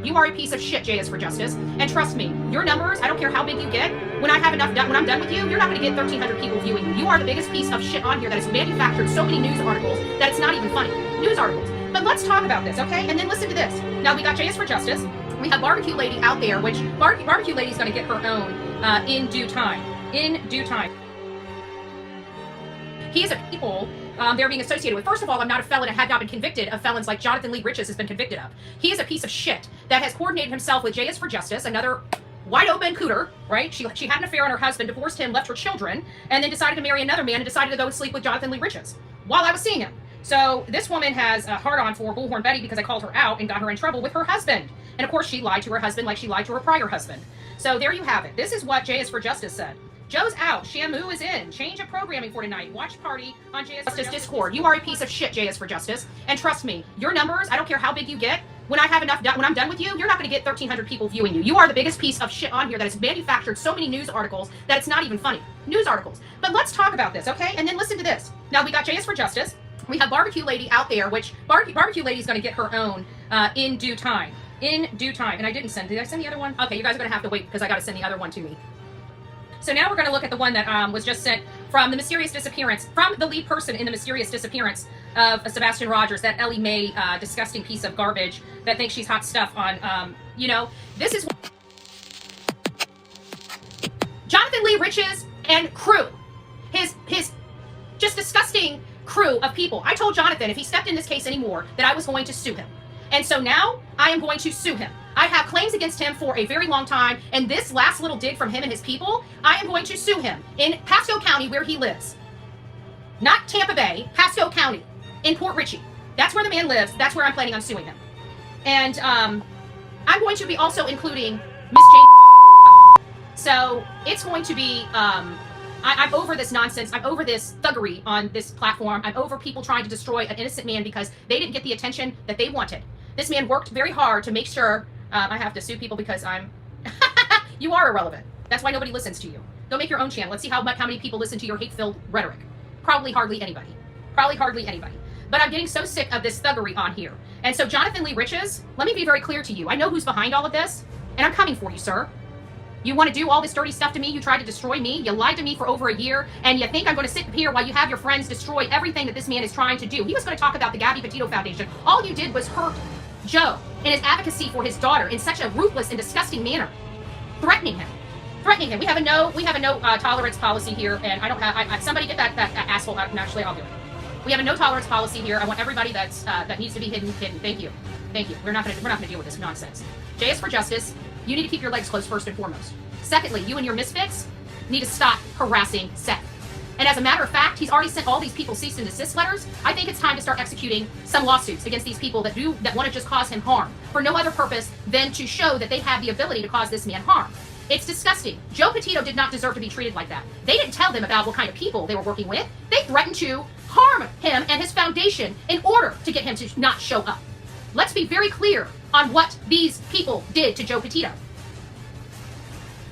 You are a piece of shit, J is for Justice. And trust me, your numbers, I don't care how big you get, when I have enough done, when I'm done with you, you're not going to get 1,300 people viewing you. You are the biggest piece of shit on here that has manufactured so many news articles that it's not even funny. News articles. But let's talk about this, okay? And then listen to this. Now, we got J is for Justice. We have Barbecue Lady out there, which Barbecue Lady's going to get her own in due time. In due time. He is a people they're being associated with. First of all, I'm not a felon and have not been convicted of felons like Jonathan Lee Riches has been convicted of. He is a piece of shit that has coordinated himself with J is for Justice, another wide open cooter, right? She had an affair on her husband, divorced him, left her children, and then decided to marry another man and decided to go and sleep with Jonathan Lee Riches while I was seeing him. So this woman has a hard-on for Bullhorn Betty because I called her out and got her in trouble with her husband. And of course, she lied to her husband like she lied to her prior husband. So there you have it. This is what J is for Justice said. Joe's out. Shamu is in. Change of programming for tonight. Watch party on J is for Justice Discord. You are a piece of shit, J is for Justice. And trust me, your numbers, I don't care how big you get, when I have enough done, when I'm done with you, you're not going to get 1,300 people viewing you. You are the biggest piece of shit on here that has manufactured so many news articles that it's not even funny. News articles. But let's talk about this, okay? And then listen to this. Now, we got J is for Justice. We have Barbecue Lady out there, which Barbecue Lady's going to get her own in due time. In due time. And I didn't send. Did I send the other one? Okay, you guys are going to have to wait because I got to send the other one to me. So now we're going to look at the one that was just sent from the mysterious disappearance, from the lead person in the mysterious disappearance of Sebastian Rogers, that Ellie Mae disgusting piece of garbage that thinks she's hot stuff on, you know, this is Jonathan Lee Riches and crew. His just disgusting crew of people. I told Jonathan if he stepped in this case anymore that I was going to sue him. And so now I am going to sue him. I have claims against him for a very long time, and this last little dig from him and his people, I am going to sue him in Pasco County where he lives. Not Tampa Bay, Pasco County, in Port Richey. That's where the man lives. That's where I'm planning on suing him. And I'm going to be also including Miss Jane. So it's going to be, I'm over this nonsense. I'm over this thuggery on this platform. I'm over people trying to destroy an innocent man because they didn't get the attention that they wanted. This man worked very hard to make sure I have to sue people because I'm... You are irrelevant. That's why nobody listens to you. Go make your own channel. Let's see how many people listen to your hate-filled rhetoric. Probably hardly anybody. Probably hardly anybody. But I'm getting so sick of this thuggery on here. And so Jonathan Lee Riches, let me be very clear to you. I know who's behind all of this, and I'm coming for you, sir. You want to do all this dirty stuff to me? You tried to destroy me? You lied to me for over a year, and you think I'm going to sit here while you have your friends destroy everything that this man is trying to do? He was going to talk about the Gabby Petito Foundation. All you did was hurt Joe in his advocacy for his daughter in such a ruthless and disgusting manner, threatening him. We have a no tolerance policy here, and I don't have. Somebody get that asshole out. Actually, I'll do it. We have a no tolerance policy here. I want everybody that needs to be hidden. Thank you. We're not gonna deal with this nonsense. J is for Justice. You need to keep your legs closed first and foremost. Secondly, you and your misfits need to stop harassing Seth. And as a matter of fact, he's already sent all these people cease and desist letters. I think it's time to start executing some lawsuits against these people that want to just cause him harm for no other purpose than to show that they have the ability to cause this man harm. It's disgusting. Joe Petito did not deserve to be treated like that. They didn't tell them about what kind of people they were working with. They threatened to harm him and his foundation in order to get him to not show up. Let's be very clear on what these people did to Joe Petito.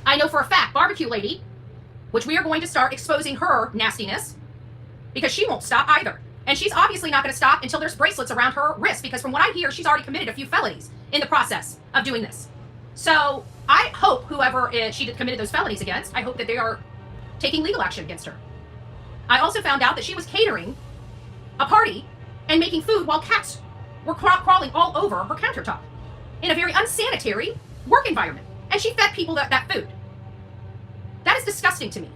I know for a fact, Barbecue Lady, which we are going to start exposing her nastiness, because she won't stop either. And she's obviously not going to stop until there's bracelets around her wrist, because from what I hear, she's already committed a few felonies in the process of doing this. So I hope whoever she committed those felonies against, I hope that they are taking legal action against her. I also found out that she was catering a party and making food while cats were crawling all over her countertop in a very unsanitary work environment. And she fed people that food. That is disgusting to me.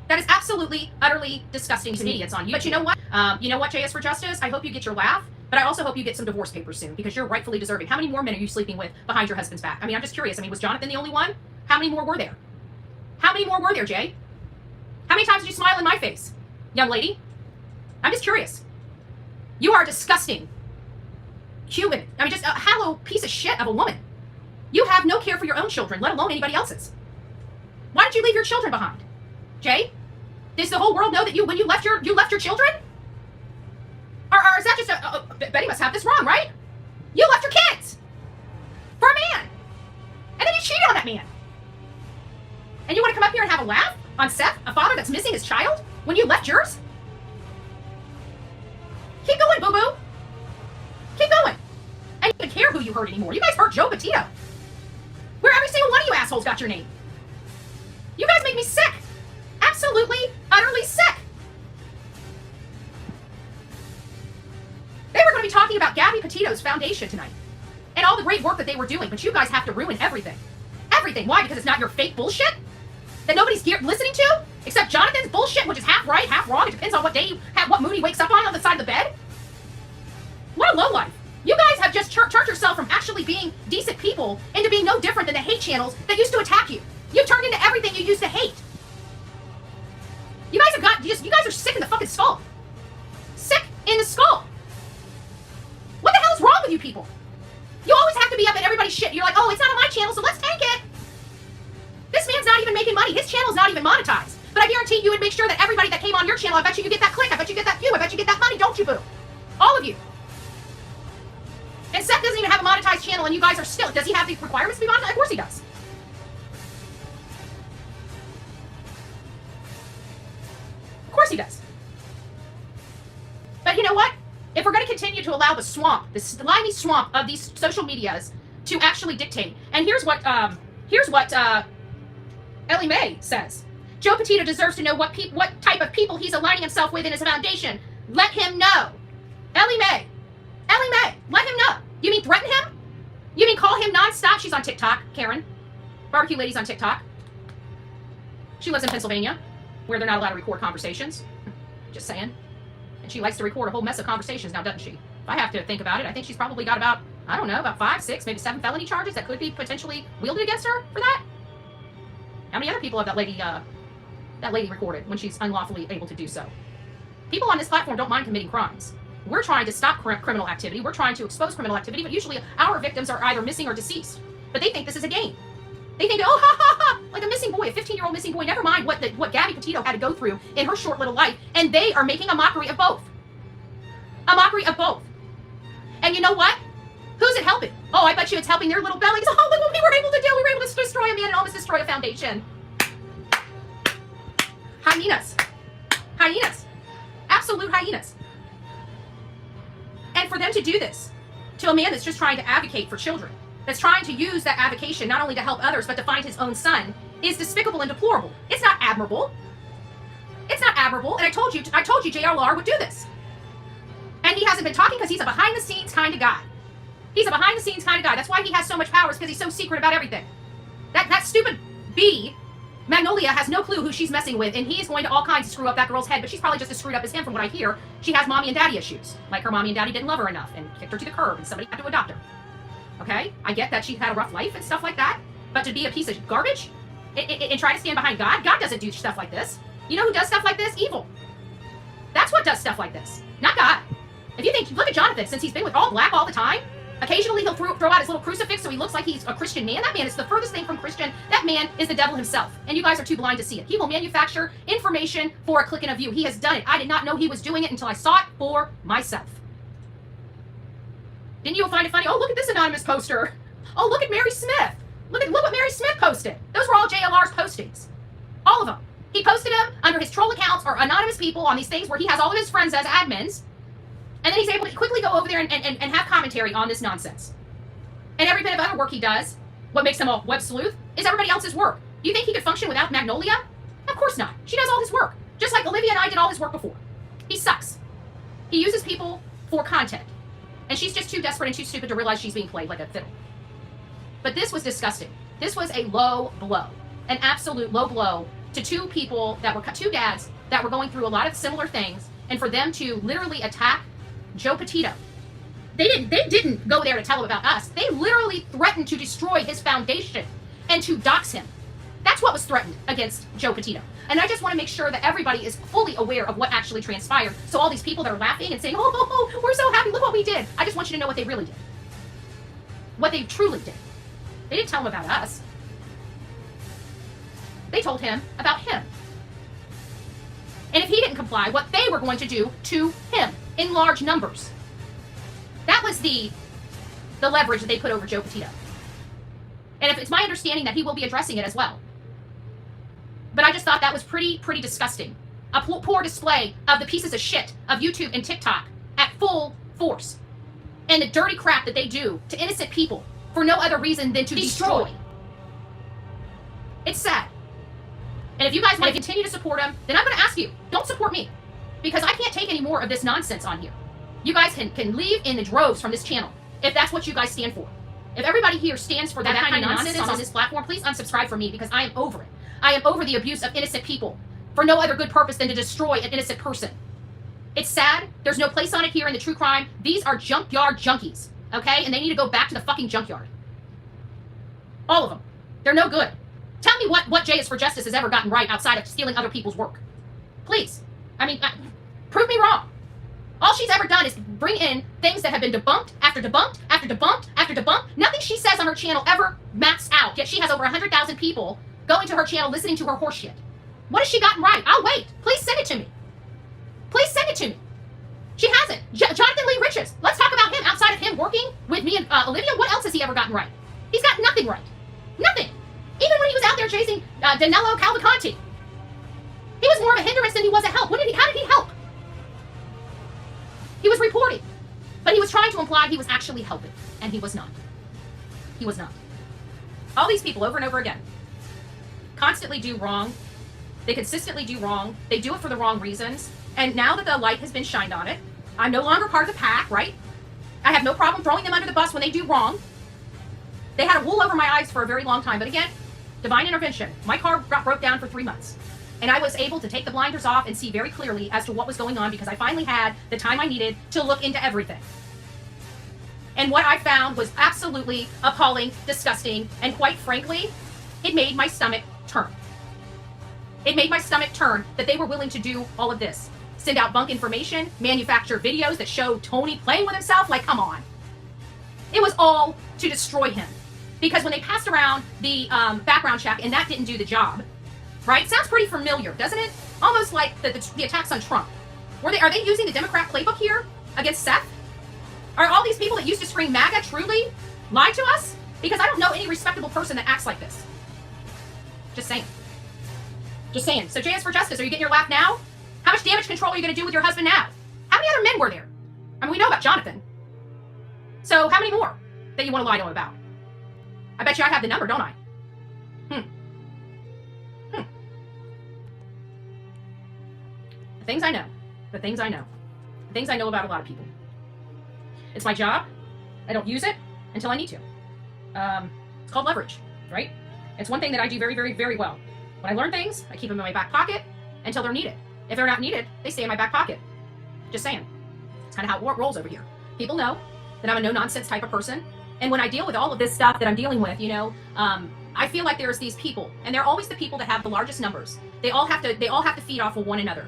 That is absolutely, utterly disgusting to me. It's on you. But you know what? J is for Justice? I hope you get your laugh, but I also hope you get some divorce papers soon because you're rightfully deserving. How many more men are you sleeping with behind your husband's back? I mean, I'm just curious. I mean, was Jonathan the only one? How many more were there? How many more were there, Jay? How many times did you smile in my face, young lady? I'm just curious. You are a disgusting human. I mean, just a hollow piece of shit of a woman. You have no care for your own children, let alone anybody else's. Why did you leave your children behind? Jay? Does the whole world know that when you left your children? Or is that just Betty must have this wrong, right? You left your kids for a man. And then you cheated on that man. And you want to come up here and have a laugh on Seth, a father that's missing his child, when you left yours? Keep going, boo-boo. Keep going. And you don't care who you hurt anymore. You guys hurt Joe Petito. Where every single one of you assholes got your name. You guys make me sick. Absolutely, utterly sick. They were going to be talking about Gabby Petito's foundation tonight and all the great work that they were doing, but you guys have to ruin everything. Everything. Why? Because it's not your fake bullshit that nobody's listening to, except Jonathan's bullshit, which is half right, half wrong. It depends on what day, what mood he wakes up on the side of the bed. What a lowlife. You guys have just turned yourself from actually being decent people into being no different than the hate channels that used to attack you. You've turned into everything you used to hate. You guys you guys are sick in the fucking skull. Sick in the skull. What the hell is wrong with you people? You always have to be up at everybody's shit. You're like, oh, it's not on my channel, so let's tank it. This man's not even making money. His channel's not even monetized. But I guarantee you would make sure that everybody that came on your channel, I bet you get that click, I bet you get that view, I bet you get that money, don't you, boo? All of you. And Seth doesn't even have a monetized channel, and you guys are still. Does he have the requirements to be monetized? Of course he does. Of course he does. But you know what? If we're going to continue to allow the swamp, the slimy swamp of these social medias to actually dictate, and here's what Ellie Mae says. Joe Petito deserves to know what type of people he's aligning himself with in his foundation. Let him know. Ellie Mae, let him know. You mean threaten him? You mean call him nonstop? She's on TikTok, Karen. Barbecue Lady's on TikTok. She lives in Pennsylvania, where they're not allowed to record conversations. Just saying. And she likes to record a whole mess of conversations now, doesn't she? If I have to think about it, I think she's probably got about, I don't know, about 5, 6, maybe 7 felony charges that could be potentially wielded against her for that. How many other people have that lady recorded when she's unlawfully able to do so? People on this platform don't mind committing crimes. We're trying to stop criminal activity. We're trying to expose criminal activity, but usually our victims are either missing or deceased. But they think this is a game. They think, oh, ha, ha, ha, like a missing boy, a 15-year-old missing boy. Never mind what Gabby Petito had to go through in her short little life, and they are making a mockery of both. A mockery of both. And you know what? Who's it helping? Oh, I bet you it's helping their little bellies. Oh, look what we were able to do. We were able to destroy a man and almost destroy a foundation. Hyenas. Hyenas. Absolute hyenas. And for them to do this to a man that's just trying to advocate for children, that's trying to use that avocation not only to help others but to find his own son, is despicable and deplorable. It's not admirable. It's not admirable. And I told you J.R. Lahr would do this. And he hasn't been talking because he's a behind-the-scenes kind of guy. He's a behind-the-scenes kind of guy. That's why he has so much power, is because he's so secret about everything. That stupid bee, Magnolia, has no clue who she's messing with, and he's going to all kinds of screw up that girl's head, but she's probably just as screwed up as him from what I hear. She has mommy and daddy issues. Like her mommy and daddy didn't love her enough and kicked her to the curb, and somebody had to adopt her. Okay? I get that she had a rough life and stuff like that, but to be a piece of garbage and try to stand behind God doesn't do stuff like this. You know who does stuff like this? Evil. That's what does stuff like this, not God. If you think, look at Jonathan, since he's been with all black all the time, occasionally he'll throw out his little crucifix so he looks like he's a Christian man. That man is the furthest thing from Christian. That man is the devil himself. And you guys are too blind to see it. He will manufacture information for a click and a view. He has done it. I did not know he was doing it until I saw it for myself. Didn't you find it funny? Oh, look at this anonymous poster. Oh, look at Mary Smith. Look what Mary Smith posted. Those were all JLR's postings. All of them. He posted them under his troll accounts or anonymous people on these things where he has all of his friends as admins. And then he's able to quickly go over there and have commentary on this nonsense. And every bit of other work he does, what makes him a web sleuth, is everybody else's work. Do you think he could function without Magnolia? Of course not. She does all his work. Just like Olivia and I did all his work before. He sucks. He uses people for content. And she's just too desperate and too stupid to realize she's being played like a fiddle. But this was disgusting. This was a low blow. An absolute low blow to two dads that were going through a lot of similar things, and for them to literally attack Joe Petito. They didn't go there to tell him about us. They literally threatened to destroy his foundation and to dox him. That's what was threatened against Joe Petito. And I just want to make sure that everybody is fully aware of what actually transpired. So all these people that are laughing and saying, oh, we're so happy, look what we did. I just want you to know what they really did. What they truly did. They didn't tell him about us. They told him about him. And if he didn't comply, what they were going to do to him in large numbers. That was the leverage that they put over Joe Petito. And if it's my understanding that he will be addressing it as well. But I just thought that was pretty disgusting. A poor display of the pieces of shit of YouTube and TikTok at full force. and the dirty crap that they do to innocent people for no other reason than to destroy. It's sad. And if you guys want to continue to support him, then I'm going to ask you, don't support me. Because I can't take any more of this nonsense on here. You guys can leave in the droves from this channel if that's what you guys stand for. If everybody here stands for that kind of nonsense on this platform, please unsubscribe from me because I am over it. I am over the abuse of innocent people for no other good purpose than to destroy an innocent person. It's sad. There's no place on it here in the true crime. These are junkyard junkies, okay? And they need to go back to the fucking junkyard. All of them. They're no good. Tell me what J is for Justice has ever gotten right outside of stealing other people's work. Please. I mean, prove me wrong. All she's ever done is bring in things that have been debunked after debunked after debunked after debunked. Nothing she says on her channel ever maps out, yet she has over 100,000 people going to her channel listening to her horseshit. What has she gotten right? I'll wait. Please send it to me. Please send it to me. She hasn't. Jonathan Lee Riches. Let's talk about him outside of him working with me and Olivia. What else has he ever gotten right? He's got nothing right. Nothing. Even when he was out there chasing Danilo Cavalcanti, he was more of a hindrance than he was a help. How did he help? He was reporting, but he was trying to imply he was actually helping, and he was not. He was not. All these people over and over again constantly do wrong. They consistently do wrong. They do it for the wrong reasons. And now that the light has been shined on it, I'm no longer part of the pack, right? I have no problem throwing them under the bus when they do wrong. They had a wool over my eyes for a very long time. But again, divine intervention. My car broke down for 3 months. And I was able to take the blinders off and see very clearly as to what was going on because I finally had the time I needed to look into everything. And what I found was absolutely appalling, disgusting, and quite frankly, it made my stomach turn. It made my stomach turn that they were willing to do all of this. Send out bunk information, manufacture videos that show Tony playing with himself. Like, come on. It was all to destroy him. Because when they passed around the background check and that didn't do the job, right? Sounds pretty familiar, doesn't it? Almost like the attacks on Trump. Are they using the Democrat playbook here against Seth? Are all these people that used to scream MAGA truly lied to us? Because I don't know any respectable person that acts like this. Just saying. Just saying. So JS for Justice, are you getting your laugh now? How much damage control are you going to do with your husband now? How many other men were there? I mean, we know about Jonathan. So how many more that you want to lie to him about? I bet you I have the number, don't I? The things I know. The things I know. The things I know about a lot of people. It's my job. I don't use it until I need to. It's called leverage, right? It's one thing that I do very, very, very well. When I learn things, I keep them in my back pocket until they're needed. If they're not needed, they stay in my back pocket. Just saying. It's kind of how it rolls over here. People know that I'm a no-nonsense type of person. And when I deal with all of this stuff that I'm dealing with, I feel like there's these people, and they're always the people that have the largest numbers. They all have to feed off of one another.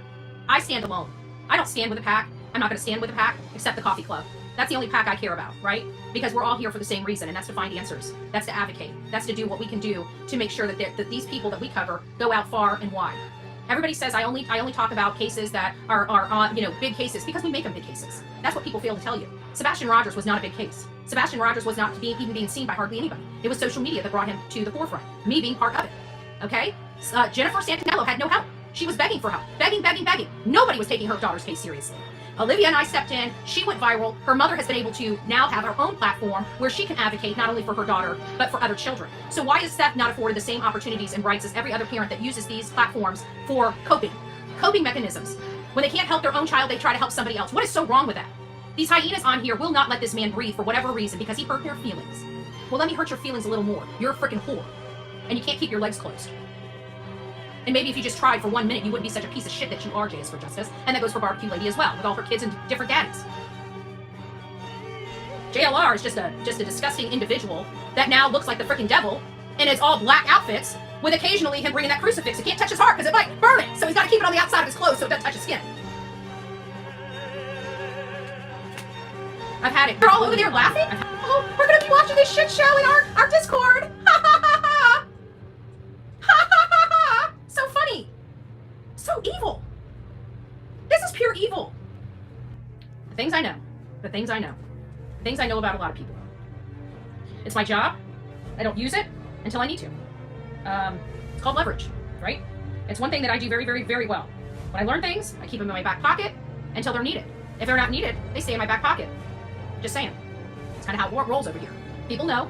I stand alone. I don't stand with a pack. I'm not going to stand with a pack except the coffee club. That's the only pack I care about, right? Because we're all here for the same reason, and that's to find answers. That's to advocate. That's to do what we can do to make sure that these people that we cover go out far and wide. Everybody says I only talk about cases that are big cases because we make them big cases. That's what people fail to tell you. Sebastian Rogers was not a big case. Sebastian Rogers was not even being seen by hardly anybody. It was social media that brought him to the forefront. Me being part of it. Okay? Jennifer Santinello had no help. She was begging for help. Begging. Nobody was taking her daughter's case seriously. Olivia and I stepped in. She went viral. Her mother has been able to now have her own platform where she can advocate not only for her daughter, but for other children. So why is Seth not afforded the same opportunities and rights as every other parent that uses these platforms for coping mechanisms? When they can't help their own child, they try to help somebody else. What is so wrong with that? These hyenas on here will not let this man breathe for whatever reason because he hurt their feelings. Well, let me hurt your feelings a little more. You're a freaking whore. And you can't keep your legs closed. And maybe if you just tried for 1 minute, you wouldn't be such a piece of shit that you are, JS for Justice. And that goes for Barbecue Lady as well, with all her kids and different daddies. JLR is just a disgusting individual that now looks like the freaking devil and is all black outfits with occasionally him bringing that crucifix. He can't touch his heart because it might burn it. So he's got to keep it on the outside of his clothes so it doesn't touch his skin. I've had it. They're all over there laughing. Oh, we're going to be watching this shit show in our Discord. So funny. So evil. This is pure evil. The things I know. The things I know. The things I know about a lot of people. It's my job. I don't use it until I need to. It's called leverage, right? It's one thing that I do very, very, very well. When I learn things, I keep them in my back pocket until they're needed. If they're not needed, they stay in my back pocket. Just saying. kind of how it rolls over here. People know